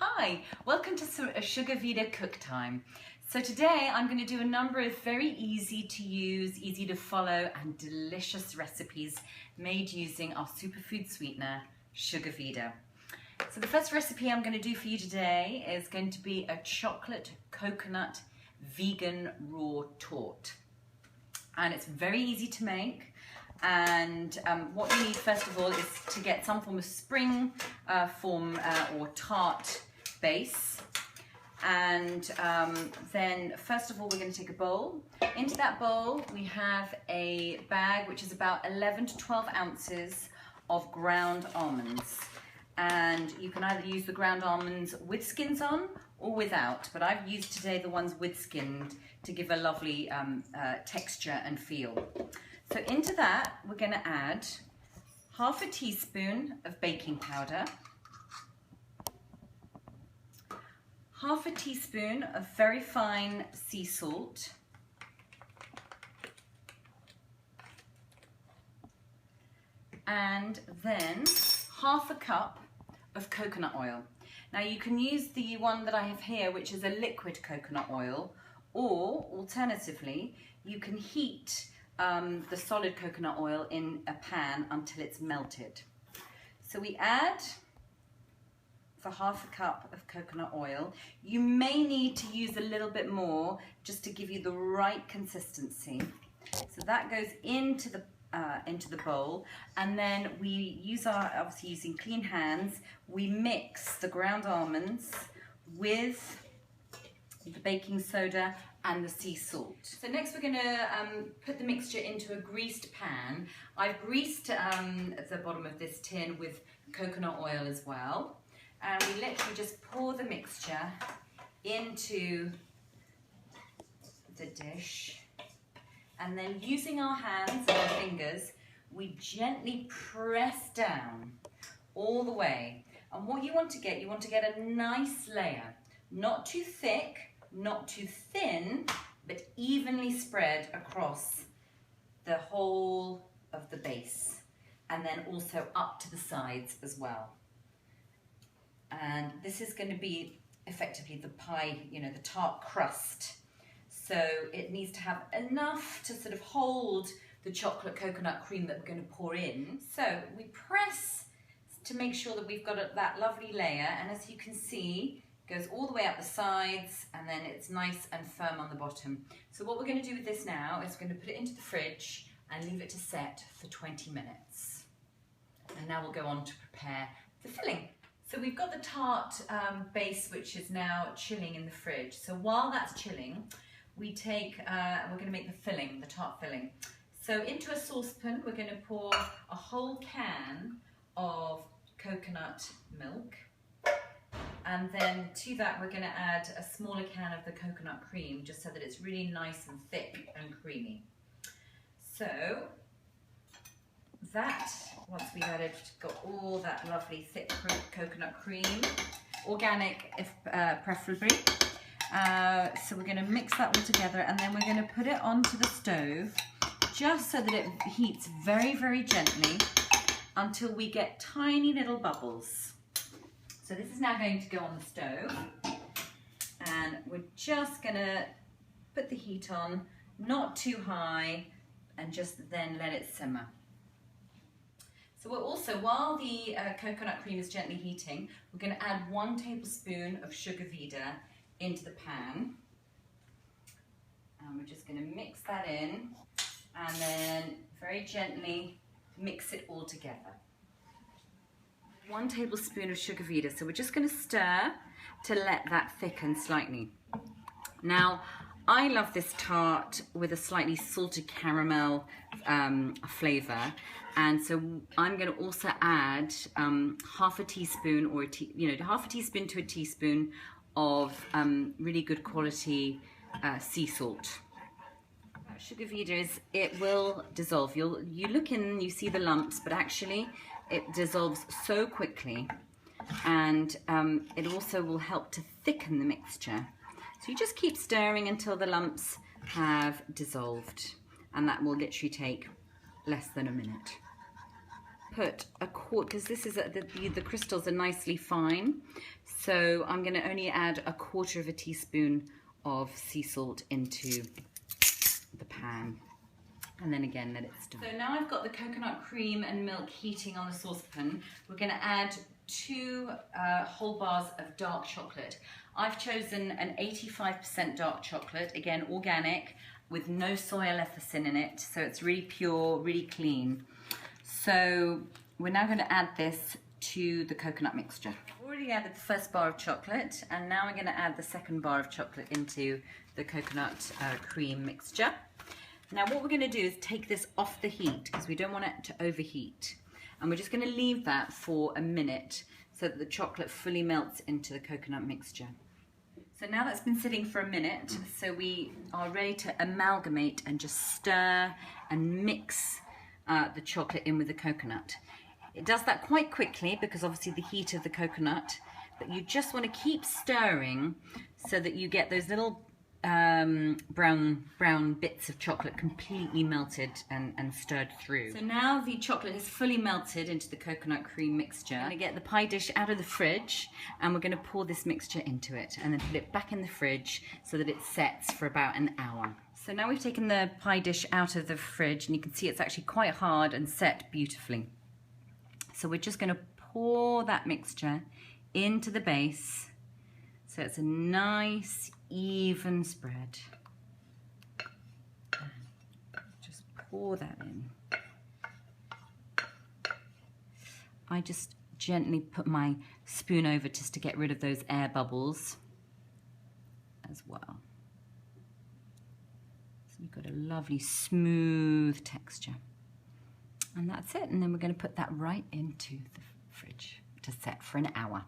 Hi, welcome to SugaVida Cook Time. So today I'm going to do a number of very easy to use, easy to follow and delicious recipes made using our superfood sweetener, SugaVida. So the first recipe I'm going to do for you today is going to be a chocolate coconut vegan raw torte. And it's very easy to make. And what you need first of all is to get some form of spring form or tart base. And then first of all we're going to take a bowl. Into that bowl we have a bag which is about 11 to 12 ounces of ground almonds. And you can either use the ground almonds with skins on or without, but I've used today the ones with skinned to give a lovely texture and feel. So into that, we're going to add half a teaspoon of baking powder, half a teaspoon of very fine sea salt, and then half a cup of coconut oil. Now you can use the one that I have here, which is a liquid coconut oil, or alternatively, you can heat the solid coconut oil in a pan until it's melted. So we add the half a cup of coconut oil. You may need to use a little bit more just to give you the right consistency. So that goes into the bowl, and then we use obviously using clean hands, we mix the ground almonds with the baking soda and the sea salt. So next we're going to put the mixture into a greased pan. I've greased the bottom of this tin with coconut oil as well. And we literally just pour the mixture into the dish. And then using our hands and our fingers, we gently press down all the way. And what you want to get a nice layer. Not too thick, not too thin, but evenly spread across the whole of the base, and then also up to the sides as well. And this is going to be effectively the pie, the tart crust. So it needs to have enough to sort of hold the chocolate coconut cream that we're going to pour in. So we press to make sure that we've got that lovely layer, and as you can see, goes all the way up the sides, and then it's nice and firm on the bottom. So what we're going to do with this now is we're going to put it into the fridge and leave it to set for 20 minutes. And now we'll go on to prepare the filling. So we've got the tart base, which is now chilling in the fridge. So while that's chilling, we take, we're going to make the filling, the tart filling. So into a saucepan, we're going to pour a whole can of coconut milk. And then to that we're going to add a smaller can of the coconut cream, just so that it's really nice and thick and creamy. So that, once we've got all that lovely thick coconut cream, organic if preferably, so we're going to mix that all together, and then we're going to put it onto the stove just so that it heats very, very gently until we get tiny little bubbles. So this is now going to go on the stove, and we're just going to put the heat on, not too high, and just then let it simmer. So we're also, while the coconut cream is gently heating, we're going to add 1 tablespoon of SugaVida into the pan. And we're just going to mix that in, and then very gently mix it all together. 1 tablespoon of SugaVida, so we're just going to stir to let that thicken slightly. Now, I love this tart with a slightly salted caramel flavour, and so I'm going to also add half a teaspoon or half a teaspoon to a teaspoon of really good quality sea salt. SugaVida it will dissolve. You look in, you see the lumps, but actually it dissolves so quickly, and it also will help to thicken the mixture. So you just keep stirring until the lumps have dissolved, and that will literally take less than a minute. put a quart, because this is the crystals are nicely fine, so I'm going to only add 1/4 teaspoon of sea salt into the pan, and then again let it stir. So now I've got the coconut cream and milk heating on the saucepan. We're going to add 2 whole bars of dark chocolate. I've chosen an 85% dark chocolate, again organic, with no soy lecithin in it, so it's really pure, really clean. So we're now going to add this to the coconut mixture. I've already added the first bar of chocolate, and now I'm going to add the second bar of chocolate into the coconut cream mixture. Now what we're going to do is take this off the heat, because we don't want it to overheat. And we're just going to leave that for a minute so that the chocolate fully melts into the coconut mixture. So now that's been sitting for a minute, so we are ready to amalgamate and just stir and mix the chocolate in with the coconut. It does that quite quickly because obviously the heat of the coconut, but you just want to keep stirring so that you get those little brown bits of chocolate completely melted and stirred through. So now the chocolate is fully melted into the coconut cream mixture. I'm going to get the pie dish out of the fridge, and we're going to pour this mixture into it and then put it back in the fridge so that it sets for about an hour. So now we've taken the pie dish out of the fridge, and you can see it's actually quite hard and set beautifully. So we're just going to pour that mixture into the base so it's a nice even spread. Just pour that in. I just gently put my spoon over just to get rid of those air bubbles as well. So you've got a lovely smooth texture. And that's it. And then we're going to put that right into the fridge to set for an hour.